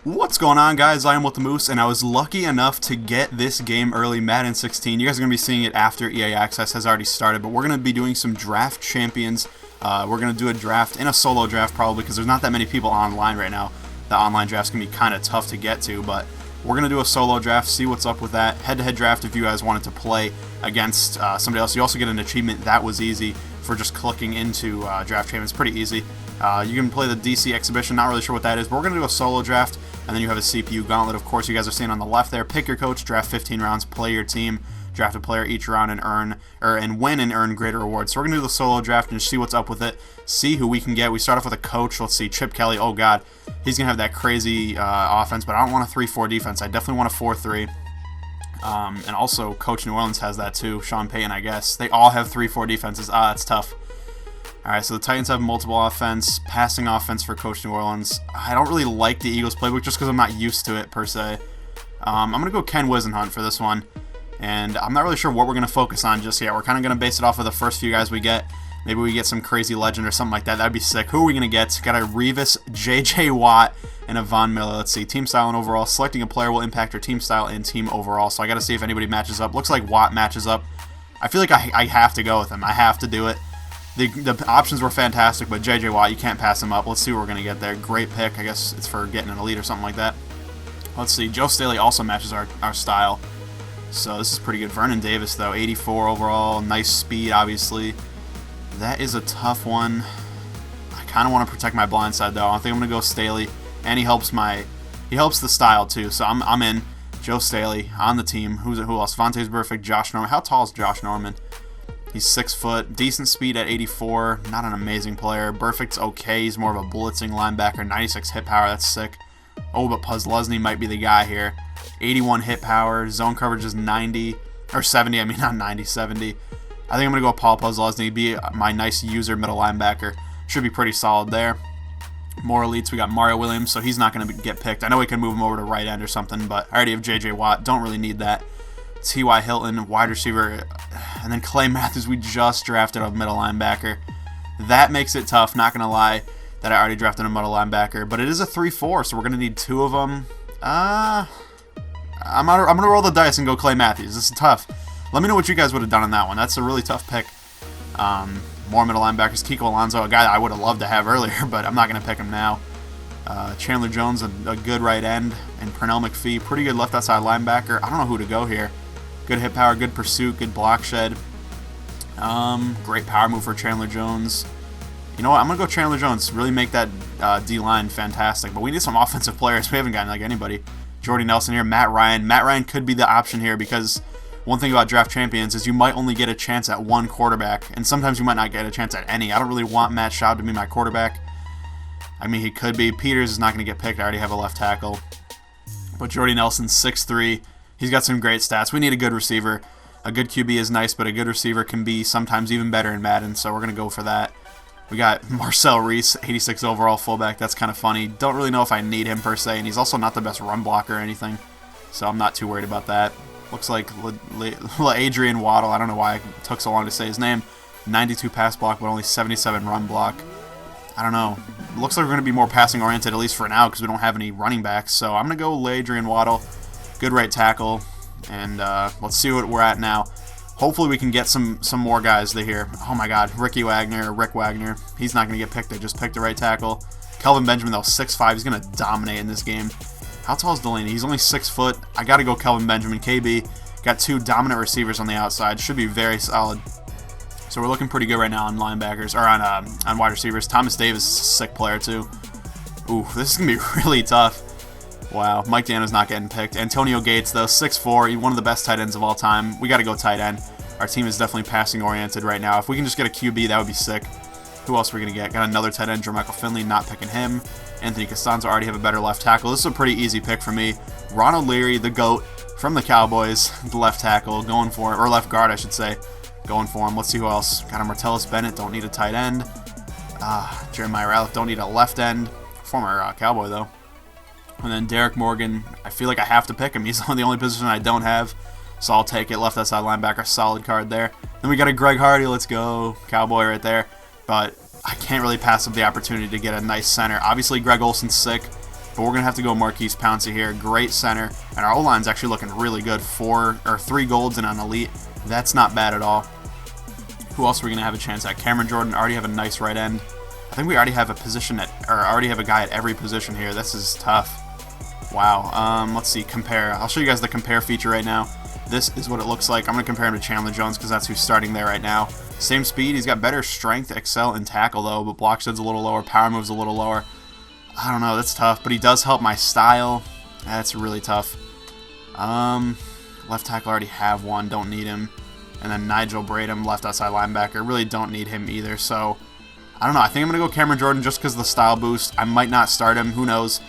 What's going on, guys? I am with the Moose, and I was lucky enough to get this game early, Madden 16. You guys are going to be seeing it after EA Access has already started, but we're going to be doing some draft champions. We're going to do a draft in a solo draft probably because there's not that many people online right now. The online draft's going to be kind of tough to get to, but we're going to do a solo draft, see what's up with that. Head-to-head draft if you guys wanted to play against somebody else. You also get an achievement that was easy for just clicking into draft champions. Pretty easy. You can play the DC exhibition, not really sure what that is, but we're going to do a solo draft, and then you have a CPU gauntlet, of course, you guys are seeing on the left there. Pick your coach, draft 15 rounds, play your team, draft a player each round, and win and earn greater rewards. So we're going to do the solo draft and just see what's up with it, see who we can get. We start off with a coach. Let's see, Chip Kelly. Oh, God. He's going to have that crazy offense, but I don't want a 3-4 defense. I definitely want a 4-3. And also, Coach New Orleans has that too. Sean Payton, I guess. They all have 3-4 defenses. It's tough. Alright, so the Titans have multiple offense, passing offense for Coach New Orleans. I don't really like the Eagles playbook just because I'm not used to it, per se. I'm going to go Ken Wisenhunt for this one. And I'm not really sure what we're going to focus on just yet. We're kind of going to base it off of the first few guys we get. Maybe we get some crazy legend or something like that. That'd be sick. Who are we going to get? Got a Revis, J.J. Watt, and a Von Miller. Let's see. Team style and overall. Selecting a player will impact your team style and team overall. So I got to see if anybody matches up. Looks like Watt matches up. I feel like I have to go with him. I have to do it. The options were fantastic, but J.J. Watt, you can't pass him up. Let's see what we're going to get there. Great pick. I guess it's for getting an elite or something like that. Let's see. Joe Staley also matches our style. So this is pretty good. Vernon Davis, though. 84 overall. Nice speed, obviously. That is a tough one. I kind of want to protect my blind side, though. I think I'm going to go Staley. And he helps the style, too. So I'm in. Joe Staley on the team. Who else? Vontae's perfect. Josh Norman. How tall is Josh Norman? He's 6 foot, decent speed at 84, not an amazing player. Perfect's okay, he's more of a blitzing linebacker, 96 hit power, that's sick. Oh, but Puzzlesny might be the guy here. 81 hit power, zone coverage is 90, or 70, I mean not 90, 70. I think I'm going to go Paul Puzzlesny, be my nice user middle linebacker. Should be pretty solid there. More elites, we got Mario Williams, so he's not going to get picked. I know we can move him over to right end or something, but I already have J.J. Watt, don't really need that. T.Y. Hilton, wide receiver, and then Clay Matthews, we just drafted a middle linebacker. That makes it tough, not going to lie, that I already drafted a middle linebacker. But it is a 3-4, so we're going to need 2 of them. I'm going to roll the dice and go Clay Matthews. This is tough. Let me know what you guys would have done on that one. That's a really tough pick. More middle linebackers. Kiko Alonso, a guy that I would have loved to have earlier, but I'm not going to pick him now. Chandler Jones, a good right end, and Pernell McPhee, pretty good left outside linebacker. I don't know who to go here. Good hit power, good pursuit, good block shed. Great power move for Chandler Jones. You know what? I'm going to go Chandler Jones. Really make that D-line fantastic. But we need some offensive players. We haven't gotten like anybody. Jordy Nelson here. Matt Ryan. Matt Ryan could be the option here because one thing about draft champions is you might only get a chance at one quarterback. And sometimes you might not get a chance at any. I don't really want Matt Schaub to be my quarterback. I mean, he could be. Peters is not going to get picked. I already have a left tackle. But Jordy Nelson, 6'3". He's got some great stats. We need a good receiver. A good QB is nice, but a good receiver can be sometimes even better in Madden, so we're going to go for that. We got Marcel Reese, 86 overall fullback. That's kind of funny. Don't really know if I need him per se, and he's also not the best run blocker or anything, so I'm not too worried about that. Looks like Adrian Waddle. I don't know why it took so long to say his name. 92 pass block, but only 77 run block. I don't know. Looks like we're going to be more passing oriented, at least for now, because we don't have any running backs, so I'm going to go Adrian Waddle. Good right tackle, and let's see what we're at now. Hopefully we can get some more guys here. Oh my God, Rick Wagner. He's not going to get picked. They just picked the right tackle. Kelvin Benjamin, though, 6'5". He's going to dominate in this game. How tall is Delaney? He's only 6 foot. I got to go Kelvin Benjamin. KB got 2 dominant receivers on the outside. Should be very solid. So we're looking pretty good right now on linebackers, or on wide receivers. Thomas Davis is a sick player too. Ooh, this is going to be really tough. Wow, Mike Dano's not getting picked. Antonio Gates, though, 6'4", one of the best tight ends of all time. We got to go tight end. Our team is definitely passing-oriented right now. If we can just get a QB, that would be sick. Who else are we going to get? Got another tight end, Jermichael Finley, not picking him. Anthony Costanzo already have a better left tackle. This is a pretty easy pick for me. Ronald Leary, the GOAT from the Cowboys, the left tackle, going for him, or left guard, I should say, going for him. Let's see who else. Got a Martellus Bennett, don't need a tight end. Jeremiah Ralph, don't need a left end. Former Cowboy, though. And then Derek Morgan, I feel like I have to pick him. He's the only position I don't have, so I'll take it. Left outside linebacker, solid card there. Then we got a Greg Hardy, let's go. Cowboy right there. But I can't really pass up the opportunity to get a nice center. Obviously, Greg Olson's sick, but we're going to have to go Marquise Pouncey here. Great center, and our O-line's actually looking really good. 3 golds and an elite. That's not bad at all. Who else are we going to have a chance at? Cameron Jordan already have a nice right end. I think we already have a position already have a guy at every position here. This is tough. Wow. Let's see, compare. I'll show you guys the compare feature right now. This is what it looks like. I'm going to compare him to Chandler Jones because that's who's starting there right now. Same speed. He's got better strength, excel, and tackle, though, but block shed's a little lower. Power move's a little lower. I don't know. That's tough, but he does help my style. That's really tough. Left tackle, already have one. Don't need him. And then Nigel Bradham, left outside linebacker. Really don't need him either, so I don't know. I think I'm going to go Cameron Jordan just because of the style boost. I might not start him. Who knows?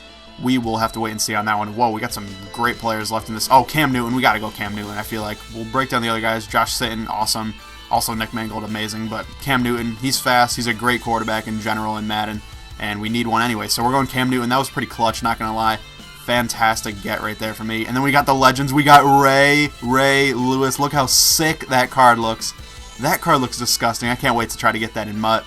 We will have to wait and see on that one. Whoa, we got some great players left in this. Oh, Cam Newton. We got to go Cam Newton, I feel like. We'll break down the other guys. Josh Sitton, awesome. Also Nick Mangold, amazing. But Cam Newton, he's fast. He's a great quarterback in general in Madden, and we need one anyway. So we're going Cam Newton. That was pretty clutch, not going to lie. Fantastic get right there for me. And then we got the legends. We got Ray Lewis. Look how sick that card looks. That card looks disgusting. I can't wait to try to get that in MUT.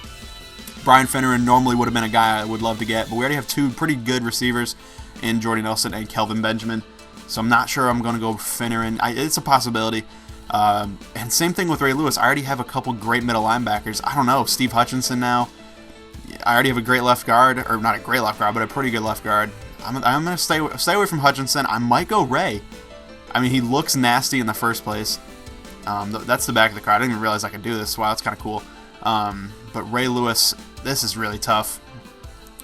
Brian Finneran normally would have been a guy I would love to get, but we already have 2 pretty good receivers in Jordy Nelson and Kelvin Benjamin. So I'm not sure I'm going to go Finneran. It's a possibility. And same thing with Ray Lewis. I already have a couple great middle linebackers. I don't know. Steve Hutchinson now. I already have a great left guard, or not a great left guard, but a pretty good left guard. I'm going to stay away from Hutchinson. I might go Ray. I mean, he looks nasty in the first place. That's the back of the card. I didn't even realize I could do this. Wow, that's kind of cool. But Ray Lewis, this is really tough.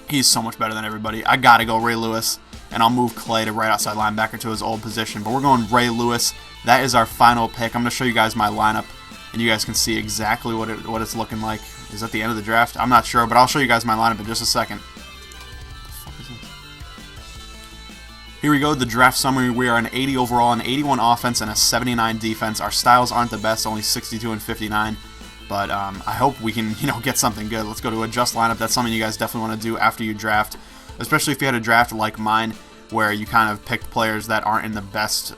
He's so much better than everybody. I got to go Ray Lewis, and I'll move Clay to right outside linebacker to his old position. But we're going Ray Lewis. That is our final pick. I'm going to show you guys my lineup, and you guys can see exactly what it's looking like. Is that the end of the draft? I'm not sure, but I'll show you guys my lineup in just a second. Here we go, the draft summary. We are an 80 overall, an 81 offense, and a 79 defense. Our styles aren't the best, only 62 and 59. But I hope we can, get something good. Let's go to adjust lineup. That's something you guys definitely want to do after you draft, especially if you had a draft like mine where you kind of picked players that aren't in the best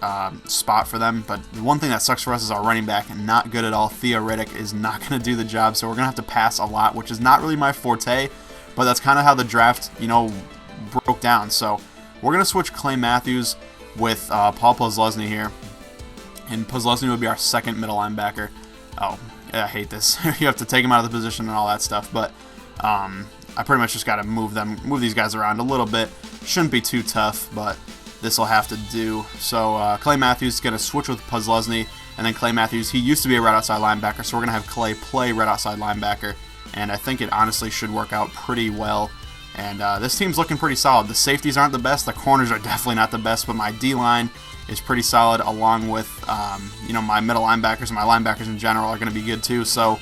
spot for them. But the one thing that sucks for us is our running back, not good at all. Theo Riddick is not going to do the job, so we're going to have to pass a lot, which is not really my forte, but that's kind of how the draft, broke down. So we're going to switch Clay Matthews with Paul Posluszny here. And Posluszny would be our second middle linebacker. Oh, I hate this. You have to take him out of the position and all that stuff. But I pretty much just got to move these guys around a little bit. Shouldn't be too tough, but this will have to do. So Clay Matthews is going to switch with Posluszny. And then Clay Matthews, he used to be a right outside linebacker, so we're going to have Clay play right outside linebacker. And I think it honestly should work out pretty well. And this team's looking pretty solid. The safeties aren't the best. The corners are definitely not the best. But my D-line is pretty solid, along with my middle linebackers and my linebackers in general are going to be good too. So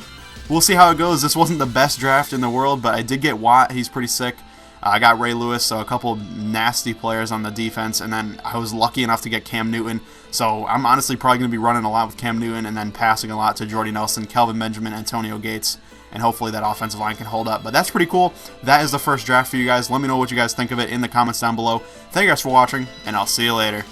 we'll see how it goes. This wasn't the best draft in the world, but I did get Watt. He's pretty sick. I got Ray Lewis, so a couple nasty players on the defense. And then I was lucky enough to get Cam Newton. So I'm honestly probably going to be running a lot with Cam Newton and then passing a lot to Jordy Nelson, Kelvin Benjamin, Antonio Gates. And hopefully that offensive line can hold up. But that's pretty cool. That is the first draft for you guys. Let me know what you guys think of it in the comments down below. Thank you guys for watching, and I'll see you later.